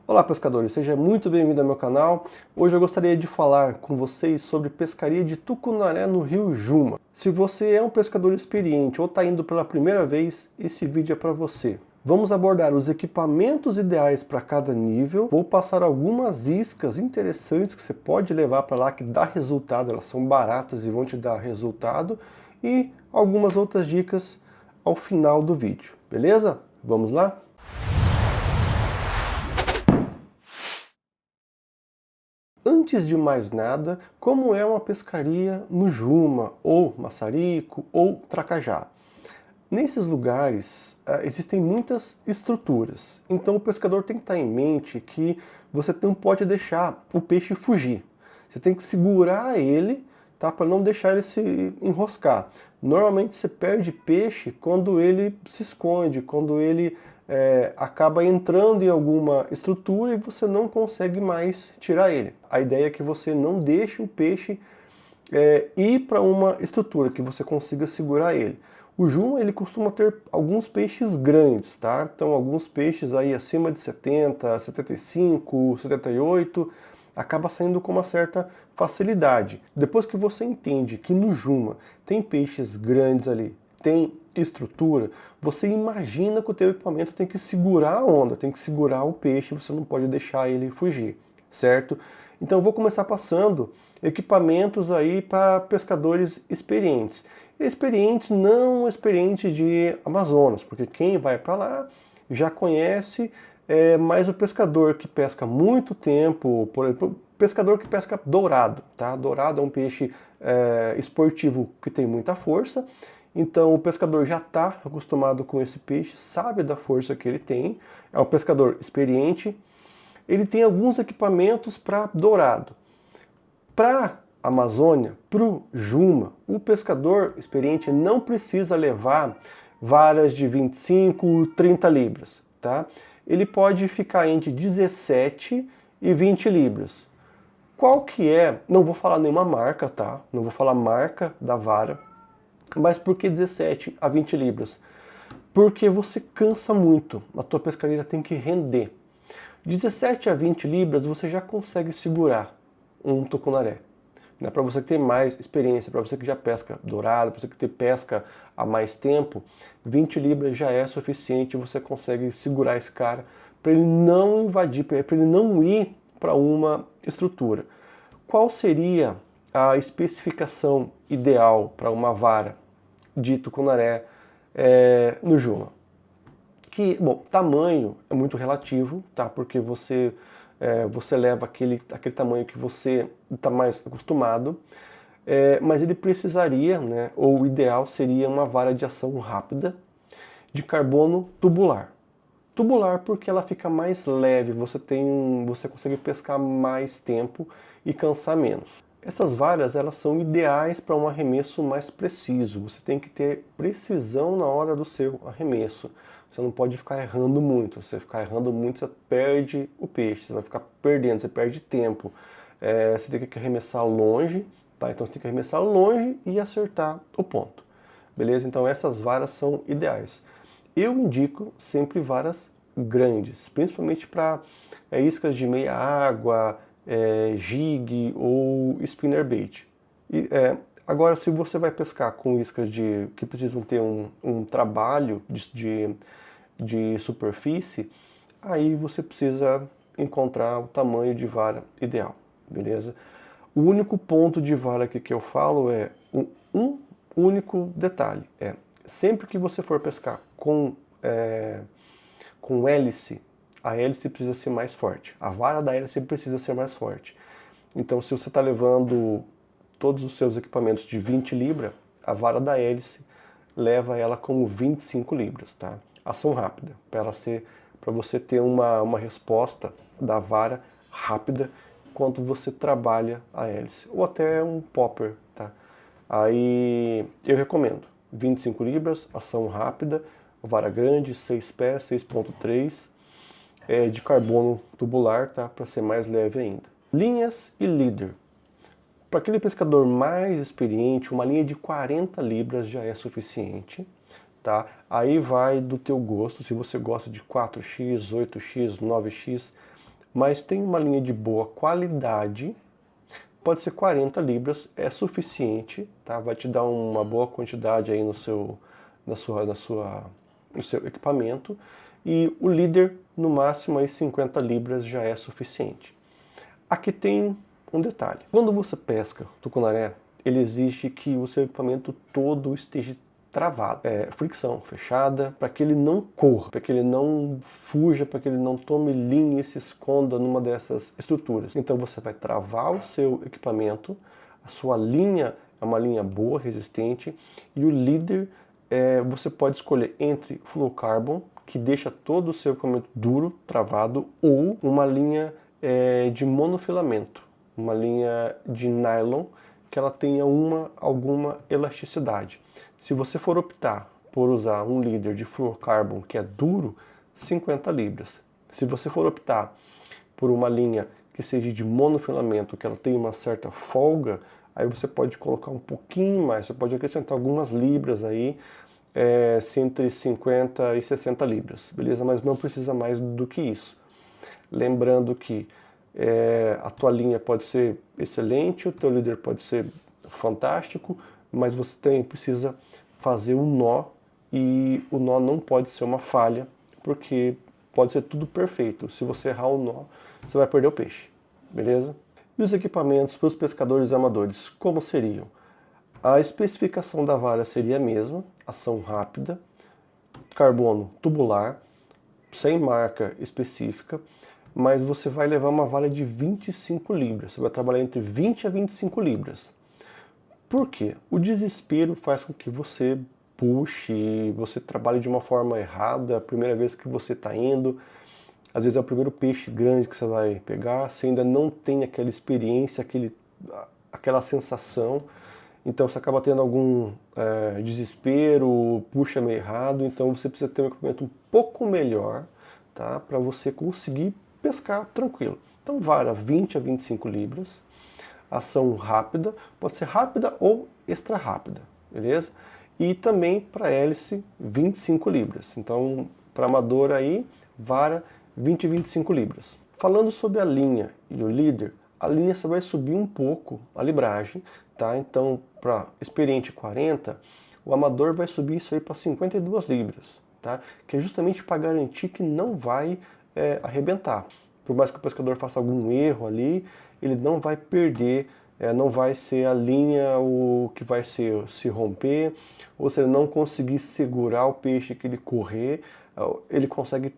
Olá pescadores, seja muito bem-vindo ao meu canal. Hoje eu gostaria de falar com vocês sobre pescaria de tucunaré no rio Juma. Se você é um pescador experiente ou está indo pela primeira vez, esse vídeo é para você. Vamos abordar os equipamentos ideais para cada nível. Vou passar algumas iscas interessantes que você pode levar para lá que dá resultado, elas são baratas e vão te dar resultado. E algumas outras dicas ao final do vídeo, beleza? Vamos lá? Antes de mais nada, como é uma pescaria no Juma, ou Maçarico, ou Tracajá? Nesses lugares existem muitas estruturas, então o pescador tem que estar em mente que você não pode deixar o peixe fugir. Você tem que segurar ele, tá, para não deixar ele se enroscar. Normalmente você perde peixe quando ele se esconde, quando ele acaba entrando em alguma estrutura e você não consegue mais tirar ele. A ideia é que você não deixe o peixe ir para uma estrutura, que você consiga segurar ele. O Juma, ele costuma ter alguns peixes grandes, tá? Então alguns peixes aí acima de 70, 75, 78, acaba saindo com uma certa facilidade. Depois que você entende que no Juma tem peixes grandes ali, tem estrutura, você imagina que o teu equipamento tem que segurar a onda, tem que segurar o peixe, você não pode deixar ele fugir, certo? Então eu vou começar passando equipamentos aí para pescadores experientes. Experientes, não experientes de Amazonas, porque quem vai para lá já conhece, mas o pescador que pesca muito tempo, por exemplo, pescador que pesca dourado, tá? Dourado é um peixe esportivo que tem muita força, então o pescador já está acostumado com esse peixe, sabe da força que ele tem, é um pescador experiente, ele tem alguns equipamentos para dourado. Para a Amazônia, para o Juma, o pescador experiente não precisa levar varas de 25, 30 libras, tá? Ele pode ficar entre 17 e 20 libras. Qual que é? Não vou falar nenhuma marca, tá? Não vou falar marca da vara. Mas por que 17 a 20 libras? Porque você cansa muito, a tua pescaria tem que render. 17 a 20 libras você já consegue segurar um tucunaré. Né? Para você que tem mais experiência, para você que já pesca dourado, para você que pesca há mais tempo, 20 libras já é suficiente, você consegue segurar esse cara para ele não invadir, para ele não ir para uma estrutura. Qual seria a especificação ideal para uma vara de tucunaré no Juma? Que, bom, tamanho é muito relativo, tá? Porque você leva aquele tamanho que você está mais acostumado, mas ele precisaria, né, ou o ideal seria uma vara de ação rápida de carbono tubular. Tubular porque ela fica mais leve, você consegue pescar mais tempo e cansar menos. Essas varas, elas são ideais para um arremesso mais preciso. Você tem que ter precisão na hora do seu arremesso. Você não pode ficar errando muito. Se você ficar errando muito, você perde o peixe. Você vai ficar perdendo, você perde tempo. Você tem que arremessar longe, tá? Então você tem que arremessar longe e acertar o ponto. Beleza? Então essas varas são ideais. Eu indico sempre varas grandes, principalmente para iscas de meia água, jig ou spinnerbait. Agora, se você vai pescar com iscas que precisam ter um trabalho de superfície, aí você precisa encontrar o tamanho de vara ideal, beleza? O único ponto de vara aqui que eu falo é um único detalhe, sempre que você for pescar com hélice, a hélice precisa ser mais forte. A vara da hélice precisa ser mais forte. Então, se você está levando todos os seus equipamentos de 20 libras, a vara da hélice leva ela como 25 libras, tá? Ação rápida, para você ter uma resposta da vara rápida enquanto você trabalha a hélice, ou até um popper, tá? Aí eu recomendo 25 libras, ação rápida, vara grande, 6 pés, 6.3, de carbono tubular, tá? Para ser mais leve ainda. Linhas e leader. Para aquele pescador mais experiente, uma linha de 40 libras já é suficiente, tá? Aí vai do teu gosto, se você gosta de 4x, 8x, 9x, mas tem uma linha de boa qualidade, pode ser 40 libras, é suficiente, tá? Vai te dar uma boa quantidade aí no seu equipamento, e o líder no máximo aí 50 libras já é suficiente. Aqui tem um detalhe: quando você pesca tucunaré, ele exige que o seu equipamento todo esteja travado, fricção fechada, para que ele não corra, para que ele não fuja, para que ele não tome linha e se esconda numa dessas estruturas. Então você vai travar o seu equipamento, a sua linha é uma linha boa, resistente, e o líder você pode escolher entre fluorocarbon, que deixa todo o seu equipamento duro, travado, ou uma linha de monofilamento, uma linha de nylon, que ela tenha alguma elasticidade. Se você for optar por usar um líder de fluorocarbon que é duro, 50 libras. Se você for optar por uma linha que seja de monofilamento, que ela tenha uma certa folga, aí você pode colocar um pouquinho mais, você pode acrescentar algumas libras aí, entre 50 e 60 libras, beleza? Mas não precisa mais do que isso. Lembrando que a tua linha pode ser excelente, o teu líder pode ser fantástico, mas você também precisa fazer um nó, e o nó não pode ser uma falha, porque pode ser tudo perfeito. Se você errar o nó, você vai perder o peixe, beleza? E os equipamentos para os pescadores amadores, como seriam? A especificação da vara seria a mesma, ação rápida, carbono tubular, sem marca específica, mas você vai levar uma vara de 25 libras, você vai trabalhar entre 20 a 25 libras. Por quê? O desespero faz com que você puxe, você trabalhe de uma forma errada, a primeira vez que você está indo, às vezes é o primeiro peixe grande que você vai pegar, você ainda não tem aquela experiência, aquela sensação, então você acaba tendo algum desespero, puxa meio errado, então você precisa ter um equipamento um pouco melhor, tá? Para você conseguir pescar tranquilo. Então vara 20 a 25 libras, ação rápida, pode ser rápida ou extra rápida, beleza? E também para hélice 25 libras, então para amador aí, vara 20 a 25 libras. Falando sobre a linha e o líder, a linha você vai subir um pouco a libragem, tá? Então para experiente 40, o amador vai subir isso aí para 52 libras, tá? Que é justamente para garantir que não vai arrebentar. Por mais que o pescador faça algum erro ali, ele não vai perder, não vai ser a linha o que vai se romper, ou se ele não conseguir segurar o peixe que ele correr, ele consegue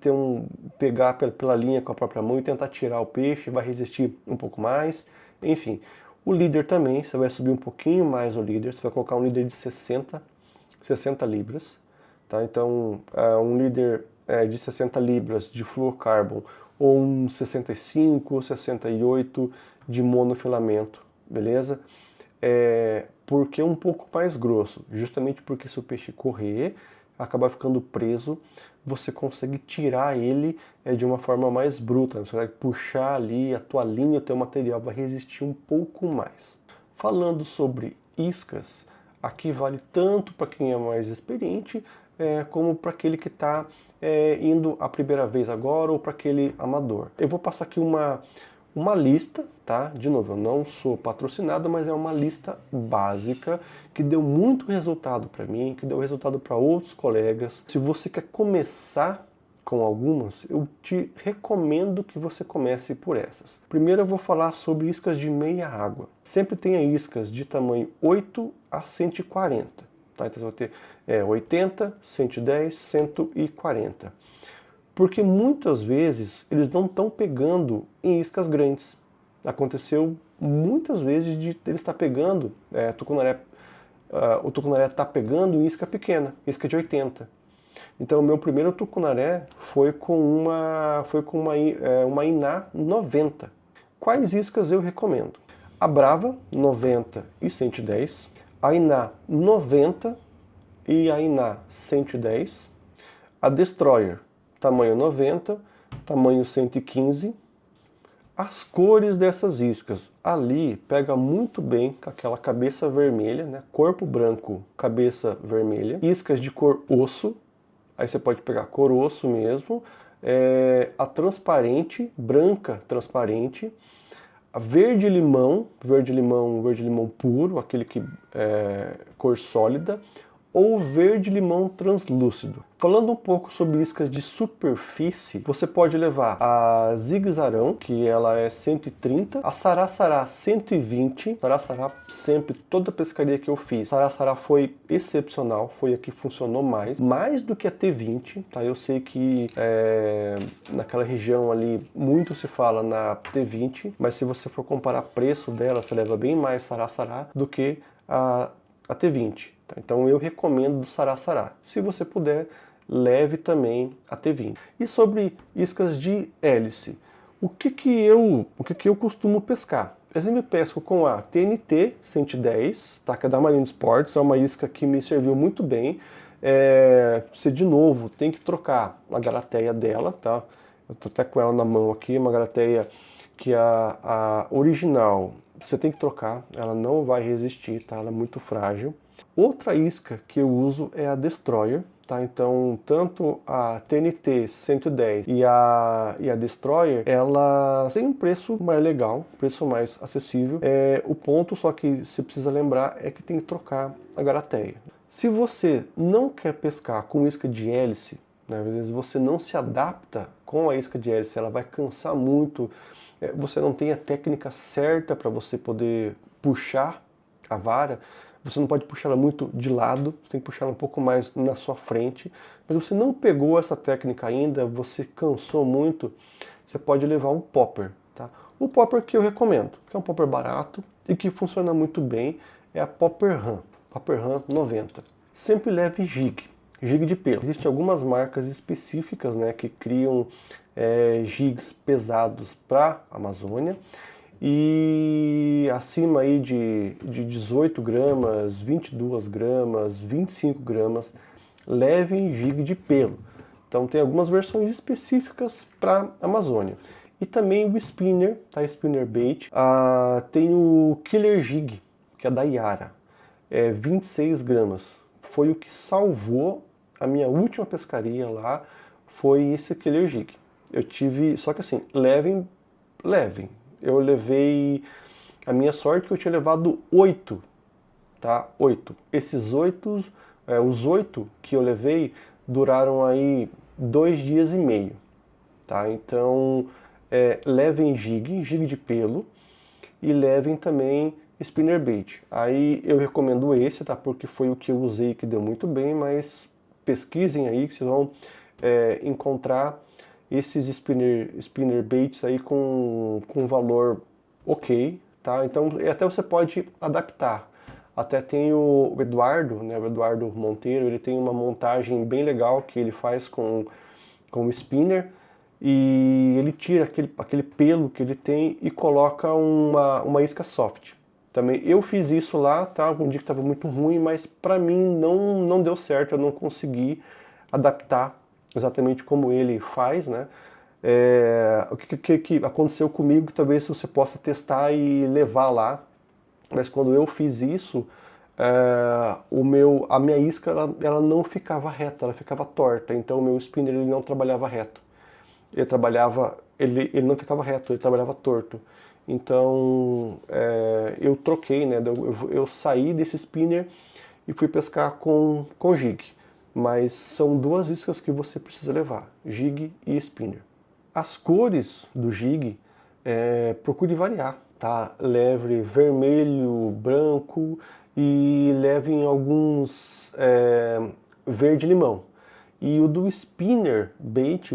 pegar pela linha com a própria mão e tentar tirar o peixe, vai resistir um pouco mais, enfim. O líder também, você vai subir um pouquinho mais o líder, você vai colocar um líder de 60 libras, tá? Então, um líder de 60 libras de fluorocarbon, ou um 65 ou 68 de monofilamento, beleza? Porque é um pouco mais grosso, justamente porque se o peixe correr, acabar ficando preso, você consegue tirar ele de uma forma mais bruta, você vai puxar ali a tua linha, o teu material vai resistir um pouco mais. Falando sobre iscas, aqui vale tanto para quem é mais experiente, como para aquele que está indo a primeira vez agora, ou para aquele amador. Eu vou passar aqui uma lista, tá? De novo, eu não sou patrocinado, mas é uma lista básica que deu muito resultado para mim, que deu resultado para outros colegas. Se você quer começar com algumas, eu te recomendo que você comece por essas. Primeiro eu vou falar sobre iscas de meia água. Sempre tenha iscas de tamanho 8 a 140. Tá? Então você vai ter 80, 110, 140. Porque muitas vezes eles não estão pegando em iscas grandes. Aconteceu muitas vezes de ele estar pegando, o tucunaré está pegando em isca pequena, isca de 80. Então o meu primeiro tucunaré foi com uma Iná 90. Quais iscas eu recomendo? A Brava 90 e 110, a Iná 90 e a Iná 110, a Destroyer tamanho 90, tamanho 115. As cores dessas iscas, ali pega muito bem com aquela cabeça vermelha, né? Corpo branco, cabeça vermelha. Iscas de cor osso, aí você pode pegar cor osso mesmo, a transparente, branca transparente, a verde limão puro, aquele que é cor sólida, ou verde limão translúcido. Falando um pouco sobre iscas de superfície, você pode levar a Zigue-Zarão, que ela é 130, a Sará-Sará 120, Sará-Sará sempre, toda pescaria que eu fiz, Sará-Sará foi excepcional, foi a que funcionou mais do que a T20, tá? Eu sei que naquela região ali muito se fala na T20, mas se você for comparar preço dela, você leva bem mais Sará-Sará do que a T20. Então eu recomendo do Sará-Sará. Se você puder, leve também a T20. E sobre iscas de hélice, o que eu costumo pescar? Eu sempre pesco com a TNT 110, tá? Que é da Marine Sports, é uma isca que me serviu muito bem. Você de novo tem que trocar a garateia dela, tá? Eu tô até com ela na mão aqui, uma garateia que a original você tem que trocar, ela não vai resistir, tá? Ela é muito frágil. Outra isca que eu uso é a Destroyer, tá? Então, tanto a TNT 110 e a Destroyer, ela tem um preço mais legal, preço mais acessível. O ponto só que você precisa lembrar é que tem que trocar a garateia. Se você não quer pescar com isca de hélice, né, às vezes você não se adapta com a isca de hélice, ela vai cansar muito, você não tem a técnica certa para você poder puxar a vara, você não pode puxar ela muito de lado, você tem que puxar ela um pouco mais na sua frente, mas você não pegou essa técnica ainda, você cansou muito, você pode levar um popper, tá? O popper que eu recomendo, que é um popper barato e que funciona muito bem, é a Popper Ram 90. Sempre leve jig de pelo. Existem algumas marcas específicas, né, que criam jigs pesados para a Amazônia, e acima aí de 18 gramas, 22 gramas, 25 gramas, levem jig de pelo. Então tem algumas versões específicas para a Amazônia. E também o spinner, tá? Spinner bait. Tem o Killer Jig, que é da Yara, 26 gramas. Foi o que salvou a minha última pescaria lá, foi esse Killer Jig. Eu tive, só que assim, levem. Eu levei, a minha sorte é que eu tinha levado 8, tá? 8. Esses 8, os 8 que eu levei duraram aí 2 dias e meio, tá? Então, levem jig de pelo e levem também spinnerbait. Aí eu recomendo esse, tá? Porque foi o que eu usei que deu muito bem, mas pesquisem aí que vocês vão encontrar esses spinnerbaits aí com valor ok, tá? Então até você pode adaptar. Até tem o Eduardo, né? O Eduardo Monteiro, ele tem uma montagem bem legal que ele faz com o spinner e ele tira aquele pelo que ele tem e coloca uma isca soft. Também eu fiz isso lá, tá? Um dia que estava muito ruim, mas para mim não deu certo, eu não consegui adaptar exatamente como ele faz, né? O que aconteceu comigo, talvez você possa testar e levar lá, mas quando eu fiz isso, a minha isca ela não ficava reta, ela ficava torta, então o meu spinner ele não trabalhava reto. Ele não ficava reto, ele trabalhava torto. Então eu troquei, né? Eu saí desse spinner e fui pescar com jig. Mas são duas iscas que você precisa levar, jig e spinner. As cores do jig, procure variar, tá? Leve vermelho, branco e leve alguns verde-limão. E o do spinner bait,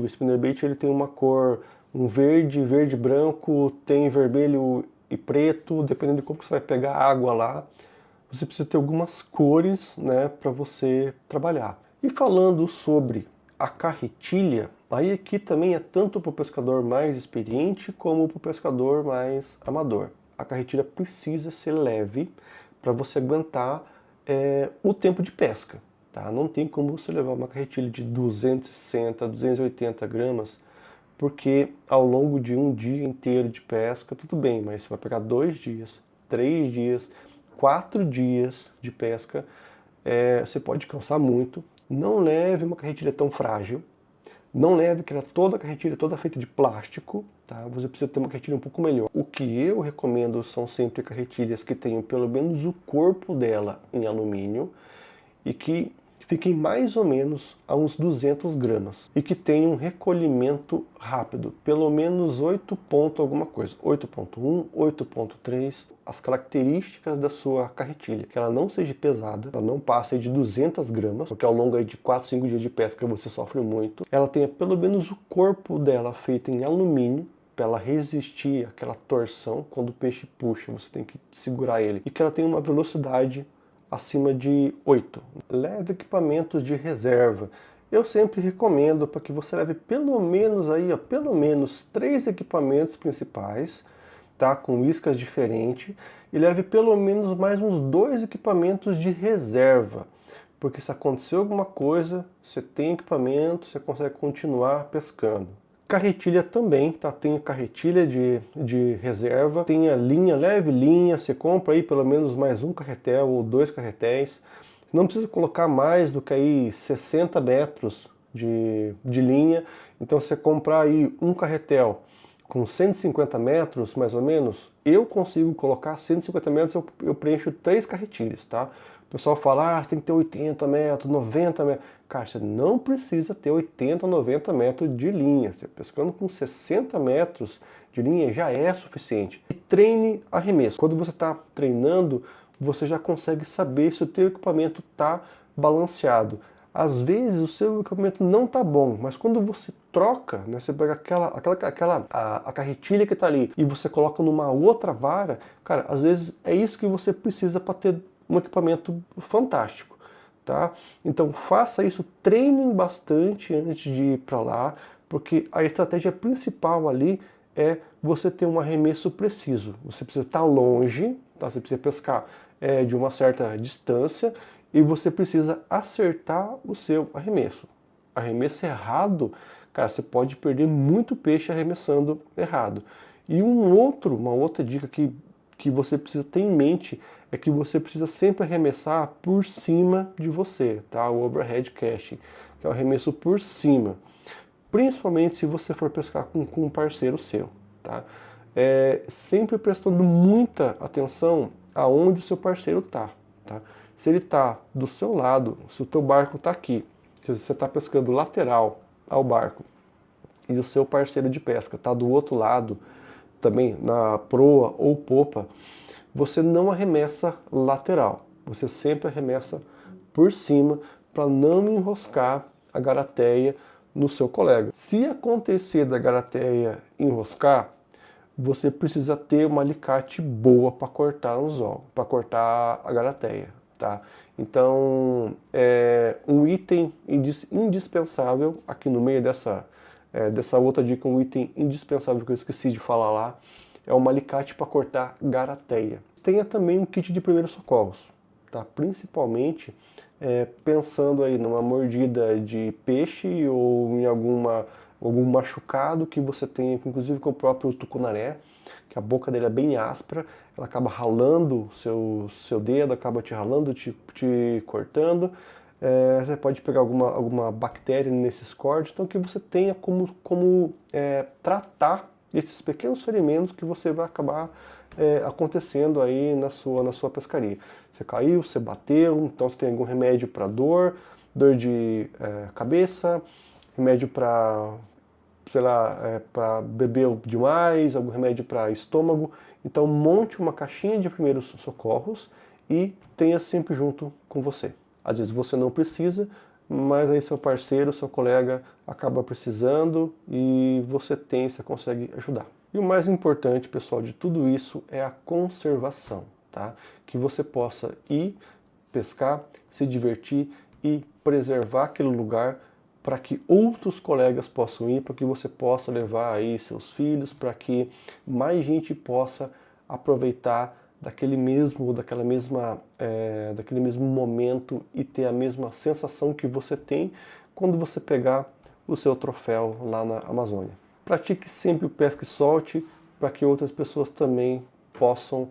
ele tem uma cor, um verde, verde-branco, tem vermelho e preto, dependendo de como você vai pegar a água lá. Você precisa ter algumas cores, né, para você trabalhar. E falando sobre a carretilha, aí aqui também é tanto para o pescador mais experiente como para o pescador mais amador. A carretilha precisa ser leve para você aguentar o tempo de pesca. Tá? Não tem como você levar uma carretilha de 260, 280 gramas, porque ao longo de um dia inteiro de pesca, tudo bem, mas você vai pegar 2 dias, 3 dias, 4 dias de pesca, você pode cansar muito. Não leve uma carretilha tão frágil, Não leve toda a carretilha toda feita de plástico, tá? Você precisa ter uma carretilha um pouco melhor. O que eu recomendo são sempre carretilhas que tenham pelo menos o corpo dela em alumínio e que fiquem mais ou menos a uns 200 gramas e que tenham um recolhimento rápido, pelo menos 8 ponto alguma coisa, 8.1, 8.3, as características da sua carretilha, que ela não seja pesada, ela não passe de 200 gramas, porque ao longo de 4, 5 dias de pesca você sofre muito, ela tenha pelo menos o corpo dela feito em alumínio, para ela resistir àquela torção, quando o peixe puxa, você tem que segurar ele, e que ela tenha uma velocidade acima de 8. Leve equipamentos de reserva. Eu sempre recomendo para que você leve pelo menos aí, ó, pelo menos 3 equipamentos principais, tá, com iscas diferentes, e leve pelo menos mais uns 2 equipamentos de reserva, porque se acontecer alguma coisa, você tem equipamento, você consegue continuar pescando. Carretilha também, tá? Tem carretilha de reserva, tem a linha, leve linha, você compra aí pelo menos mais um carretel ou 2 carretéis. Não precisa colocar mais do que aí 60 metros de linha. Então você comprar aí um carretel com 150 metros, mais ou menos, eu consigo colocar 150 metros, eu preencho 3 carretilhas, tá? O pessoal fala, tem que ter 80 metros, 90 metros. Cara, você não precisa ter 80, 90 metros de linha. Você pescando com 60 metros de linha já é suficiente. E treine arremesso. Quando você está treinando, você já consegue saber se o teu equipamento está balanceado. Às vezes o seu equipamento não está bom, mas quando você troca, né, você pega a carretilha que está ali e você coloca numa outra vara, cara, às vezes é isso que você precisa para ter um equipamento fantástico, tá? Então faça isso, treinem bastante antes de ir para lá, porque a estratégia principal ali é você ter um arremesso preciso. Você precisa estar longe, tá? Você precisa pescar de uma certa distância e você precisa acertar o seu arremesso. Arremesso errado, cara, você pode perder muito peixe arremessando errado. E uma outra dica que você precisa ter em mente é que você precisa sempre arremessar por cima de você, tá? O overhead casting, que é o arremesso por cima. Principalmente se você for pescar com um parceiro seu, tá? Sempre prestando muita atenção aonde o seu parceiro tá, tá? Se ele está do seu lado, se o teu barco está aqui, se você está pescando lateral ao barco e o seu parceiro de pesca está do outro lado, também na proa ou popa, você não arremessa lateral, você sempre arremessa por cima para não enroscar a garateia no seu colega. Se acontecer da garateia enroscar, você precisa ter uma alicate boa para cortar o anzol, para cortar a garateia, tá? Então, um item indispensável aqui no meio dessa outra dica, um item indispensável que eu esqueci de falar lá, é um alicate para cortar garateia. Tenha também um kit de primeiros socorros, tá? Principalmente pensando aí numa mordida de peixe ou em algum machucado que você tenha, inclusive com o próprio tucunaré, que a boca dele é bem áspera, ela acaba ralando seu dedo, acaba te ralando, te cortando. Você pode pegar alguma bactéria nesses cortes, então que você tenha como tratar esses pequenos ferimentos que você vai acabar acontecendo aí na sua pescaria. Você caiu, você bateu, então você tem algum remédio para dor de cabeça, remédio para, sei lá, para beber demais, algum remédio para estômago. Então monte uma caixinha de primeiros socorros e tenha sempre junto com você. Às vezes você não precisa, mas aí seu parceiro, seu colega acaba precisando e você consegue ajudar. E o mais importante, pessoal, de tudo isso é a conservação, tá? Que você possa ir pescar, se divertir e preservar aquele lugar para que outros colegas possam ir, para que você possa levar aí seus filhos, para que mais gente possa aproveitar daquele mesmo momento e ter a mesma sensação que você tem quando você pegar o seu troféu lá na Amazônia. Pratique sempre o pesca e solte para que outras pessoas também possam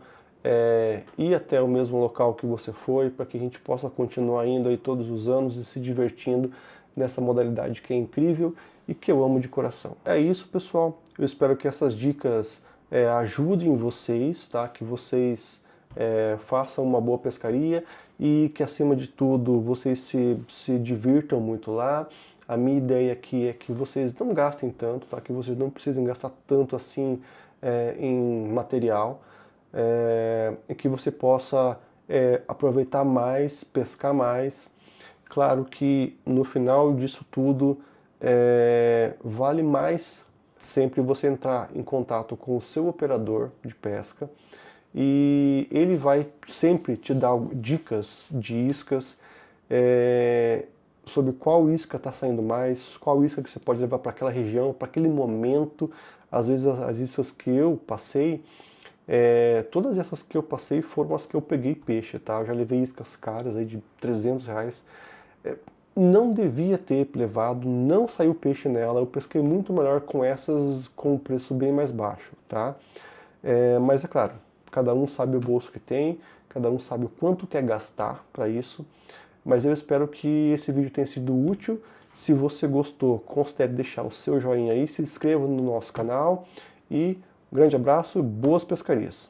ir até o mesmo local que você foi, para que a gente possa continuar indo aí todos os anos e se divertindo nessa modalidade que é incrível e que eu amo de coração. É isso, pessoal. Eu espero que essas dicas ajudem vocês, tá? Que vocês façam uma boa pescaria e que, acima de tudo, vocês se divirtam muito lá. A minha ideia aqui é que vocês não gastem tanto, tá? Que vocês não precisem gastar tanto assim em material, e que você possa aproveitar mais, pescar mais. Claro que no final disso tudo vale mais sempre você entrar em contato com o seu operador de pesca e ele vai sempre te dar dicas de iscas, sobre qual isca está saindo mais, qual isca que você pode levar para aquela região, para aquele momento. Às vezes as iscas que eu passei, todas essas que eu passei foram as que eu peguei peixe, tá? Eu já levei iscas caras aí de R$ 300. Não devia ter levado, não saiu peixe nela, eu pesquei muito melhor com essas com um preço bem mais baixo, tá? Mas é claro, cada um sabe o bolso que tem, cada um sabe o quanto quer gastar para isso, mas eu espero que esse vídeo tenha sido útil. Se você gostou, considere deixar o seu joinha aí, se inscreva no nosso canal e um grande abraço e boas pescarias!